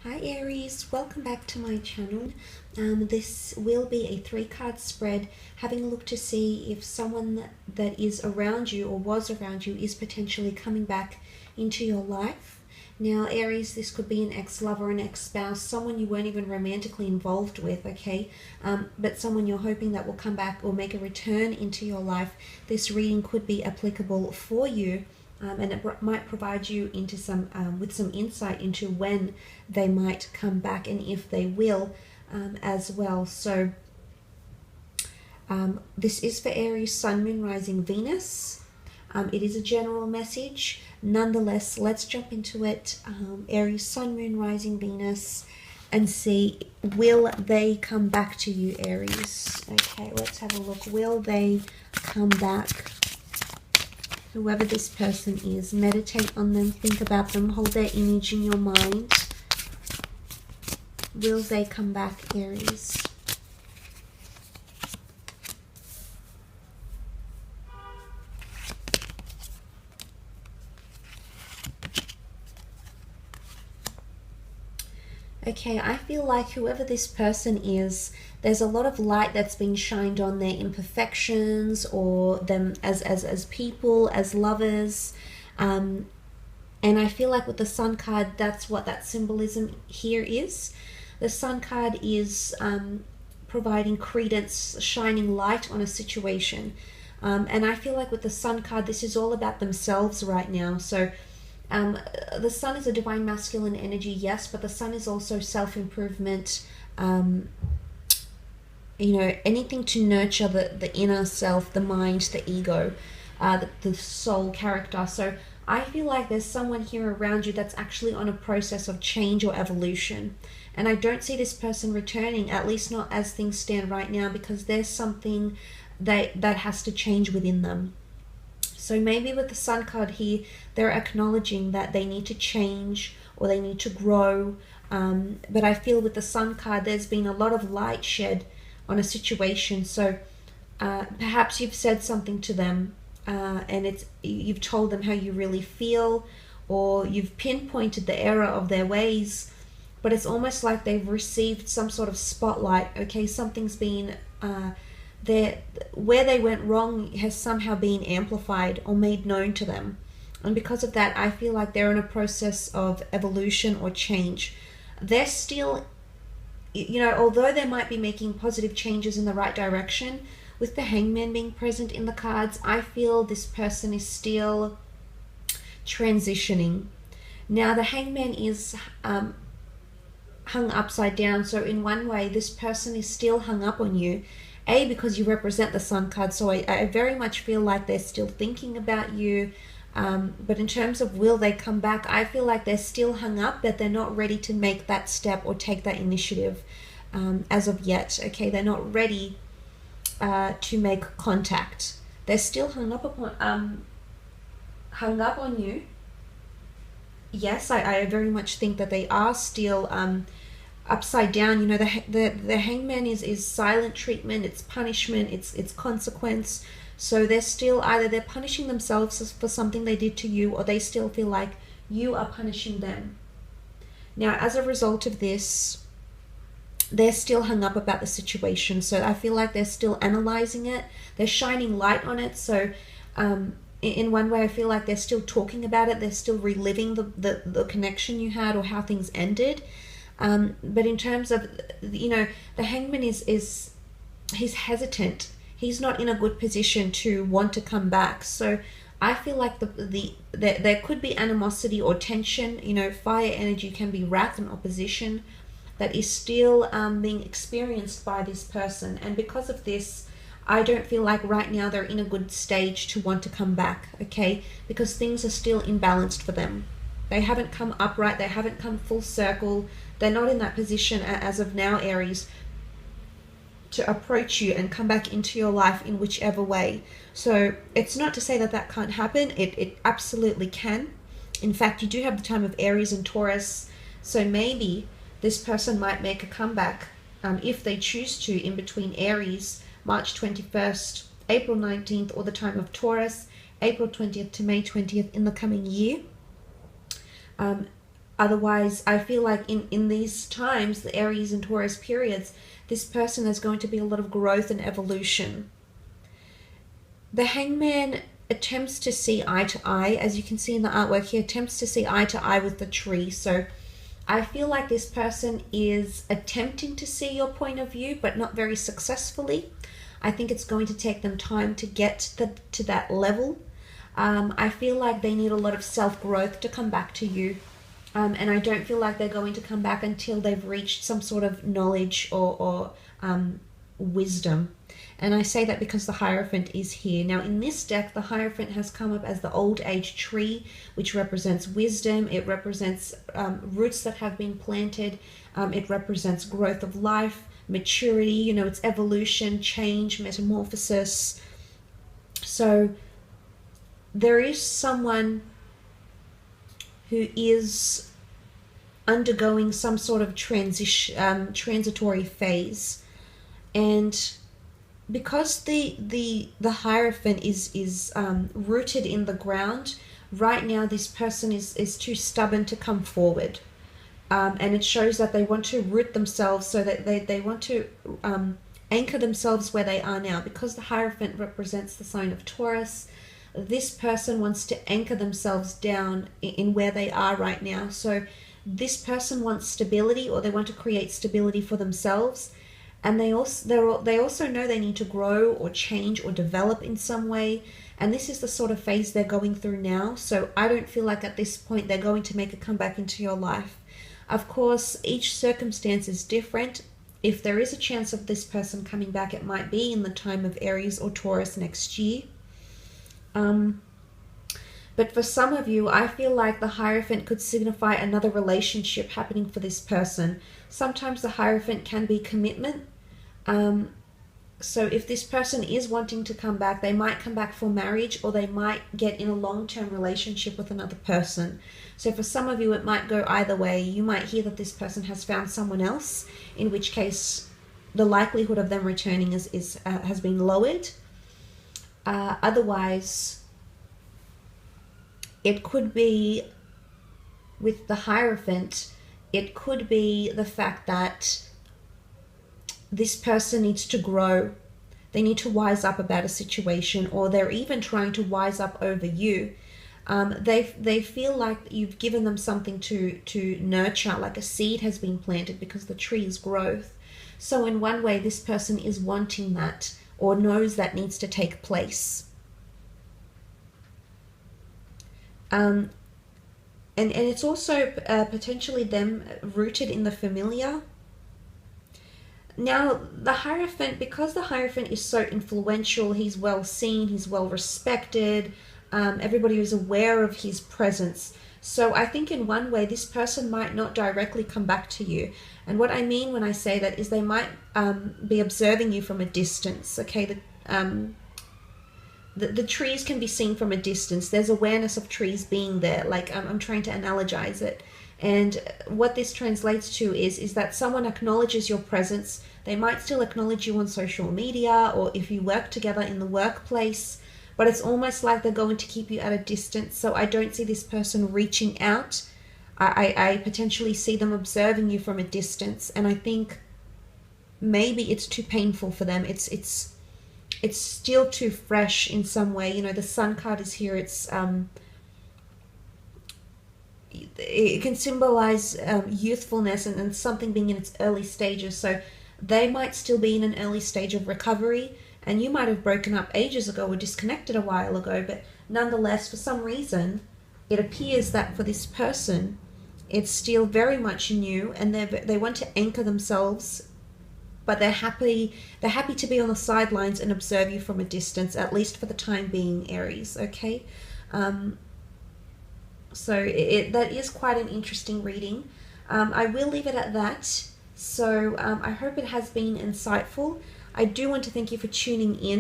Hi Aries, welcome back to my channel. This will be a 3-card spread, having a look to see if someone that is around you or was around you is potentially coming back into your life. Now Aries, this could be an ex-lover, an ex-spouse, someone you weren't even romantically involved with, okay? But someone you're hoping that will come back or make a return into your life. This reading could be applicable for you. And it might provide you into with some insight into when they might come back and if they will as well. So this is for Aries, Sun, Moon, Rising, Venus. It is a general message. Nonetheless, let's jump into it. Aries, Sun, Moon, Rising, Venus, and see, will they come back to you, Aries? Okay, let's have a look. Will they come back? Whoever this person is, meditate on them, think about them, hold their image in your mind. Will they come back, Aries? Okay, I feel like whoever this person is, there's a lot of light that's been shined on their imperfections or them as people, as lovers. And I feel like with the Sun card, that's what that symbolism here is. The Sun card is providing credence, shining light on a situation. And I feel like with the Sun card, this is all about themselves right now. So the Sun is a divine masculine energy, yes, but the Sun is also self-improvement, anything to nurture the inner self, the mind, the ego, the soul, character. So I feel like there's someone here around you that's actually on a process of change or evolution. And I don't see this person returning, at least not as things stand right now, because there's something that has to change within them. So maybe with the Sun card here, they're acknowledging that they need to change or they need to grow. But I feel with the Sun card, there's been a lot of light shed on a situation. So perhaps you've said something to them and you've told them how you really feel, or you've pinpointed the error of their ways, but it's almost like they've received some sort of spotlight. Okay, something's been where they went wrong has somehow been amplified or made known to them. And because of that, I feel like they're in a process of evolution or change. They're still, although they might be making positive changes in the right direction, with the Hangman being present in the cards, I feel this person is still transitioning. Now, the Hangman is hung upside down. So in one way, this person is still hung up on you. Because you represent the Sun card, so I very much feel like they're still thinking about you. But in terms of will they come back, I feel like they're still hung up, but they're not ready to make that step or take that initiative as of yet. Okay, they're not ready to make contact. They're still hung up on you. Yes, I very much think that they are still upside down. The Hangman is silent treatment, it's punishment, it's consequence. So they're still, either they're punishing themselves for something they did to you, or they still feel like you are punishing them. Now, as a result of this, they're still hung up about the situation. So I feel like they're still analyzing it, they're shining light on it. So in one way, I feel like they're still talking about it, they're still reliving the connection you had or how things ended. But in terms of, the Hangman he's hesitant. He's not in a good position to want to come back. So I feel like there could be animosity or tension. Fire energy can be wrath and opposition that is still being experienced by this person. And because of this, I don't feel like right now they're in a good stage to want to come back, okay? Because things are still imbalanced for them. They haven't come upright, they haven't come full circle. They're not in that position as of now, Aries, to approach you and come back into your life in whichever way. So it's not to say that that can't happen. It absolutely can. In fact, you do have the time of Aries and Taurus. So maybe this person might make a comeback if they choose to, in between Aries, March 21st, April 19th, or the time of Taurus, April 20th to May 20th in the coming year. Otherwise, I feel like in these times, the Aries and Taurus periods, this person is going to be a lot of growth and evolution. The Hangman attempts to see eye to eye. As you can see in the artwork, he attempts to see eye to eye with the tree. So I feel like this person is attempting to see your point of view, but not very successfully. I think it's going to take them time to get to that level. I feel like they need a lot of self-growth to come back to you. And I don't feel like they're going to come back until they've reached some sort of knowledge or wisdom. And I say that because the Hierophant is here. Now in this deck, the Hierophant has come up as the old age tree, which represents wisdom. It represents roots that have been planted. It represents growth of life, maturity, you know, it's evolution, change, metamorphosis. So there is someone who is undergoing some sort of transitory phase, and because the Hierophant is rooted in the ground right now, this person is too stubborn to come forward, and it shows that they want to root themselves, so that they want to anchor themselves where they are now. Because the Hierophant represents the sign of Taurus, this person wants to anchor themselves down in where they are right now. So this person wants stability, or they want to create stability for themselves, and they also know they need to grow or change or develop in some way, and this is the sort of phase they're going through now. So I don't feel like at this point they're going to make a comeback into your life. Of course, each circumstance is different. If there is a chance of this person coming back, it might be in the time of Aries or Taurus next year. But for some of you, I feel like the Hierophant could signify another relationship happening for this person. Sometimes the Hierophant can be commitment. So if this person is wanting to come back, they might come back for marriage, or they might get in a long-term relationship with another person. So for some of you, it might go either way. You might hear that this person has found someone else, in which case the likelihood of them returning has been lowered. Otherwise, it could be, with the Hierophant, it could be the fact that this person needs to grow. They need to wise up about a situation, or they're even trying to wise up over you. They feel like you've given them something to nurture, like a seed has been planted, because the tree is growth. So in one way, this person is wanting that, or knows that needs to take place. And it's also potentially them rooted in the familiar. Now, the Hierophant, because the Hierophant is so influential, he's well seen, he's well respected, everybody is aware of his presence. So I think in one way, this person might not directly come back to you. And what I mean when I say that is they might be observing you from a distance, okay? The trees can be seen from a distance. There's awareness of trees being there. Like, I'm trying to analogize it. And what this translates to is that someone acknowledges your presence. They might still acknowledge you on social media, or if you work together in the workplace, but it's almost like they're going to keep you at a distance. So I don't see this person reaching out. I potentially see them observing you from a distance, and I think maybe it's too painful for them. It's still too fresh in some way. You know, the Sun card is here. It can symbolize youthfulness and something being in its early stages. So they might still be in an early stage of recovery, and you might have broken up ages ago or disconnected a while ago, but nonetheless, for some reason, it appears that for this person, it's still very much new, and they want to anchor themselves, but they're happy to be on the sidelines and observe you from a distance, at least for the time being, Aries, okay? So that is quite an interesting reading. I will leave it at that. So I hope it has been insightful. I do want to thank you for tuning in.